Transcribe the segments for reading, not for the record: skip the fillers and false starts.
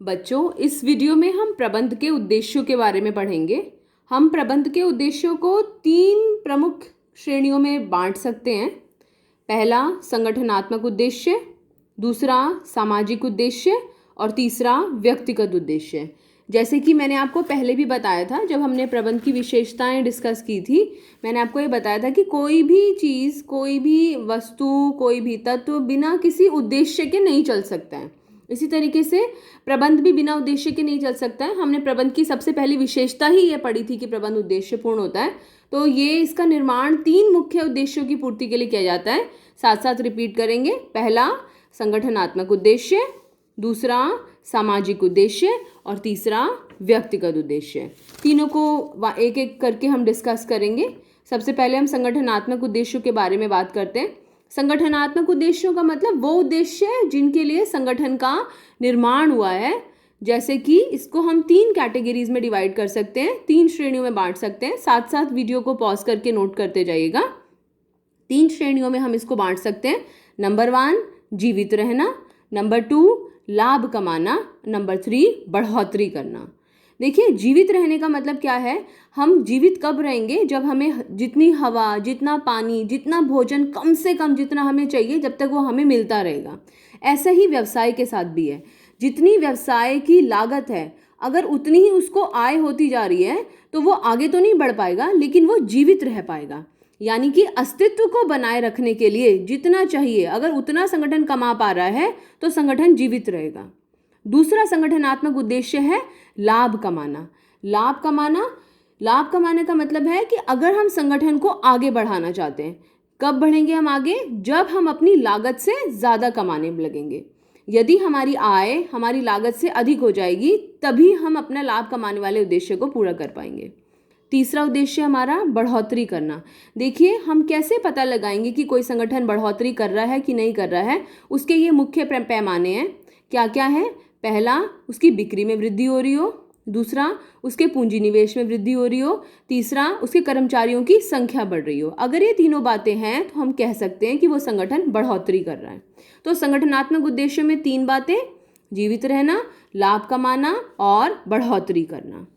बच्चों, इस वीडियो में हम प्रबंध के उद्देश्यों के बारे में पढ़ेंगे। हम प्रबंध के उद्देश्यों को 3 प्रमुख श्रेणियों में बांट सकते हैं। पहला संगठनात्मक उद्देश्य, दूसरा सामाजिक उद्देश्य और तीसरा व्यक्तिगत उद्देश्य। जैसे कि मैंने आपको पहले भी बताया था, जब हमने प्रबंध की विशेषताएं डिस्कस की थी, मैंने आपको ये बताया था कि कोई भी चीज़, कोई भी वस्तु, कोई भी तत्व बिना किसी उद्देश्य के नहीं चल सकता है। इसी तरीके से प्रबंध भी बिना उद्देश्य के नहीं चल सकता है। हमने प्रबंध की सबसे पहली विशेषता ही ये पढ़ी थी कि प्रबंध उद्देश्यपूर्ण होता है। तो ये इसका निर्माण 3 मुख्य उद्देश्यों की पूर्ति के लिए किया जाता है। साथ साथ रिपीट करेंगे। पहला संगठनात्मक उद्देश्य, दूसरा सामाजिक उद्देश्य और तीसरा व्यक्तिगत उद्देश्य। तीनों को एक एक करके हम डिस्कस करेंगे। सबसे पहले हम संगठनात्मक उद्देश्यों के बारे में बात करते हैं। संगठनात्मक उद्देश्यों का मतलब वो उद्देश्य जिनके लिए संगठन का निर्माण हुआ है। जैसे कि इसको हम 3 कैटेगरीज में डिवाइड कर सकते हैं, 3 श्रेणियों में बांट सकते हैं। साथ साथ वीडियो को पॉज करके नोट करते जाइएगा। 3 श्रेणियों में हम इसको बांट सकते हैं। नंबर 1 जीवित रहना, नंबर 2 लाभ कमाना, नंबर 3 बढ़ोतरी करना। देखिए, जीवित रहने का मतलब क्या है? हम जीवित कब रहेंगे? जब हमें जितनी हवा, जितना पानी, जितना भोजन, कम से कम जितना हमें चाहिए, जब तक वो हमें मिलता रहेगा। ऐसा ही व्यवसाय के साथ भी है। जितनी व्यवसाय की लागत है, अगर उतनी ही उसको आय होती जा रही है, तो वो आगे तो नहीं बढ़ पाएगा, लेकिन वो जीवित रह पाएगा। यानी कि अस्तित्व को बनाए रखने के लिए जितना चाहिए, अगर उतना संगठन कमा पा रहा है, तो संगठन जीवित रहेगा। दूसरा संगठनात्मक उद्देश्य है लाभ कमाना। लाभ कमाने का मतलब है कि अगर हम संगठन को आगे बढ़ाना चाहते हैं, कब बढ़ेंगे हम आगे? जब हम अपनी लागत से ज़्यादा कमाने लगेंगे। यदि हमारी आय हमारी लागत से अधिक हो जाएगी, तभी हम अपना लाभ कमाने वाले उद्देश्य को पूरा कर पाएंगे। तीसरा उद्देश्य हमारा बढ़ोतरी करना। देखिए, हम कैसे पता लगाएंगे कि कोई संगठन बढ़ोतरी कर रहा है कि नहीं कर रहा है? उसके ये मुख्य पैमाने हैं। क्या क्या है? पहला, उसकी बिक्री में वृद्धि हो रही हो, दूसरा उसके पूंजी निवेश में वृद्धि हो रही हो, तीसरा उसके कर्मचारियों की संख्या बढ़ रही हो। अगर ये तीनों बातें हैं तो हम कह सकते हैं कि वो संगठन बढ़ोतरी कर रहा है। तो संगठनात्मक उद्देश्य में 3 बातें: जीवित रहना, लाभ कमाना और बढ़ोतरी करना।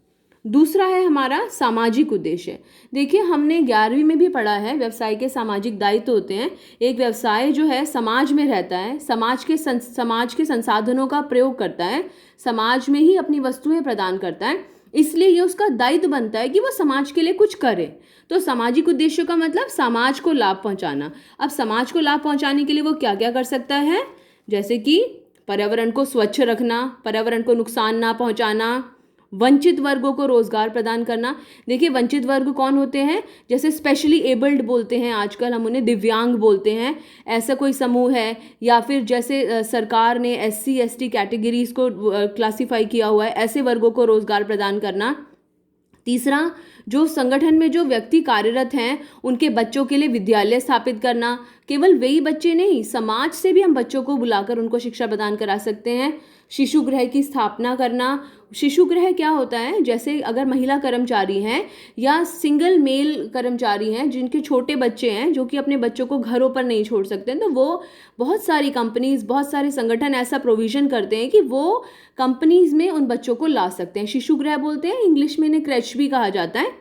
दूसरा है हमारा सामाजिक उद्देश्य। देखिए, हमने 11वीं में भी पढ़ा है, व्यवसाय के सामाजिक दायित्व होते हैं। एक व्यवसाय जो है समाज में रहता है, समाज के संसाधनों का प्रयोग करता है, समाज में ही अपनी वस्तुएं प्रदान करता है। इसलिए ये उसका दायित्व बनता है कि वो समाज के लिए कुछ करे। तो सामाजिक उद्देश्य का मतलब समाज को लाभ पहुंचाना। अब समाज को लाभ पहुंचाने के लिए वो क्या क्या कर सकता है? जैसे कि पर्यावरण को स्वच्छ रखना, पर्यावरण को नुकसान ना पहुंचाना, वंचित वर्गों को रोजगार प्रदान करना। देखिए, वंचित वर्ग कौन होते हैं? जैसे स्पेशली एबल्ड बोलते हैं आजकल, हम उन्हें दिव्यांग बोलते हैं। ऐसा कोई समूह है, या फिर जैसे सरकार ने SC ST कैटेगरीज को क्लासिफाई किया हुआ है, ऐसे वर्गों को रोजगार प्रदान करना। तीसरा, जो संगठन में जो व्यक्ति कार्यरत हैं, उनके बच्चों के लिए विद्यालय स्थापित करना। केवल वही बच्चे नहीं, समाज से भी हम बच्चों को बुलाकर उनको शिक्षा प्रदान करा सकते हैं। शिशु गृह की स्थापना करना। शिशु गृह क्या होता है? जैसे अगर महिला कर्मचारी हैं या सिंगल मेल कर्मचारी हैं जिनके छोटे बच्चे हैं, जो कि अपने बच्चों को घरों पर नहीं छोड़ सकते, तो वो बहुत सारी कंपनीज, बहुत सारे संगठन ऐसा प्रोविज़न करते हैं कि वो कंपनीज में उन बच्चों को ला सकते हैं। शिशु गृह बोलते हैं, इंग्लिश में इन्हें क्रेच भी कहा जाता है।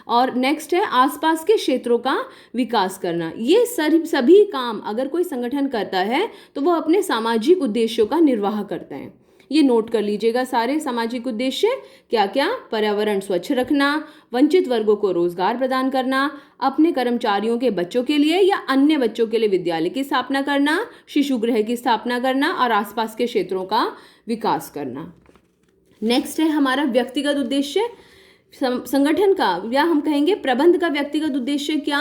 और नेक्स्ट है आसपास के क्षेत्रों का विकास करना। ये सभी काम अगर कोई संगठन करता है तो वो अपने सामाजिक उद्देश्यों का निर्वाह करता है। ये नोट कर लीजिएगा सारे सामाजिक उद्देश्य क्या क्या: पर्यावरण स्वच्छ रखना, वंचित वर्गों को रोजगार प्रदान करना, अपने कर्मचारियों के बच्चों के लिए या अन्य बच्चों के लिए विद्यालय की स्थापना करना, शिशु गृह की स्थापना करना और आसपास के क्षेत्रों का विकास करना। नेक्स्ट है हमारा व्यक्तिगत उद्देश्य। संगठन का, या हम कहेंगे प्रबंध का व्यक्तिगत उद्देश्य क्या?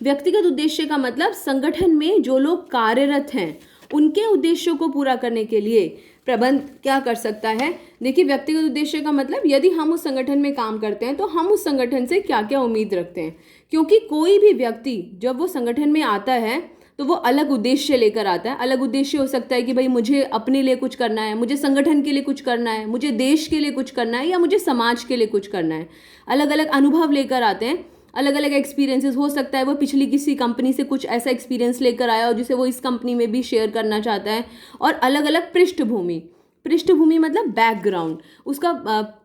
व्यक्तिगत उद्देश्य का मतलब संगठन में जो लोग कार्यरत हैं, उनके उद्देश्यों को पूरा करने के लिए प्रबंध क्या कर सकता है? देखिए, व्यक्तिगत उद्देश्य का मतलब यदि हम उस संगठन में काम करते हैं तो हम उस संगठन से क्या क्या उम्मीद रखते हैं। क्योंकि कोई भी व्यक्ति जब वो संगठन में आता है तो वो अलग उद्देश्य लेकर आता है। अलग उद्देश्य हो सकता है कि भाई मुझे अपने लिए कुछ करना है, मुझे संगठन के लिए कुछ करना है, मुझे देश के लिए कुछ करना है, या मुझे समाज के लिए कुछ करना है। अलग अलग अनुभव लेकर आते हैं, अलग अलग एक्सपीरियंसेस। हो सकता है वो पिछली किसी कंपनी से कुछ ऐसा एक्सपीरियंस लेकर आया और जिसे वो इस कंपनी में भी शेयर करना चाहता है। और अलग अलग पृष्ठभूमि, पृष्ठभूमि मतलब बैकग्राउंड, उसका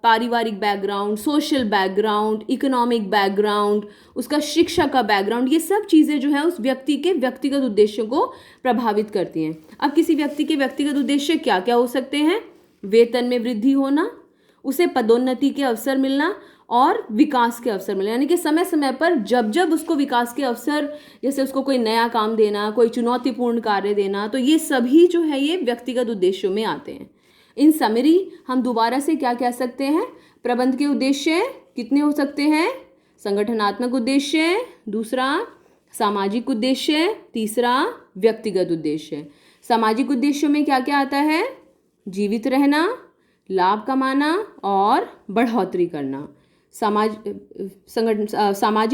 पारिवारिक background, social background, economic background, उसका शिक्षा का बैकग्राउंड, ये सब चीज़ें जो है उस व्यक्ति के व्यक्तिगत उद्देश्यों को प्रभावित करती हैं। अब किसी व्यक्ति के व्यक्तिगत उद्देश्य क्या क्या हो सकते हैं? वेतन में वृद्धि होना, उसे पदोन्नति के अवसर मिलना और विकास के अवसर मिलना, यानी कि समय समय पर जब जब उसको विकास के अवसर, जैसे उसको कोई नया काम देना, कोई चुनौतीपूर्ण कार्य देना, तो ये सभी जो है ये व्यक्तिगत उद्देश्यों में आते हैं। इन समरी हम दोबारा से क्या कह सकते हैं? प्रबंध के उद्देश्य कितने हो सकते हैं? संगठनात्मक उद्देश्य, दूसरा सामाजिक उद्देश्य, तीसरा व्यक्तिगत उद्देश्य। सामाजिक उद्देश्यों में क्या क्या आता है? जीवित रहना, लाभ कमाना और बढ़ोतरी करना। सामाजिक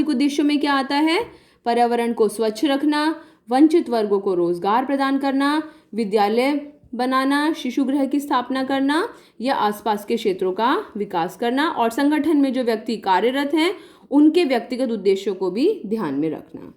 उद्देश्यों में क्या आता है? पर्यावरण को स्वच्छ रखना, वंचित वर्गों को रोजगार प्रदान करना, विद्यालय बनाना, शिशु गृह की स्थापना करना या आसपास के क्षेत्रों का विकास करना, और संगठन में जो व्यक्ति कार्यरत हैं उनके व्यक्तिगत उद्देश्यों को भी ध्यान में रखना।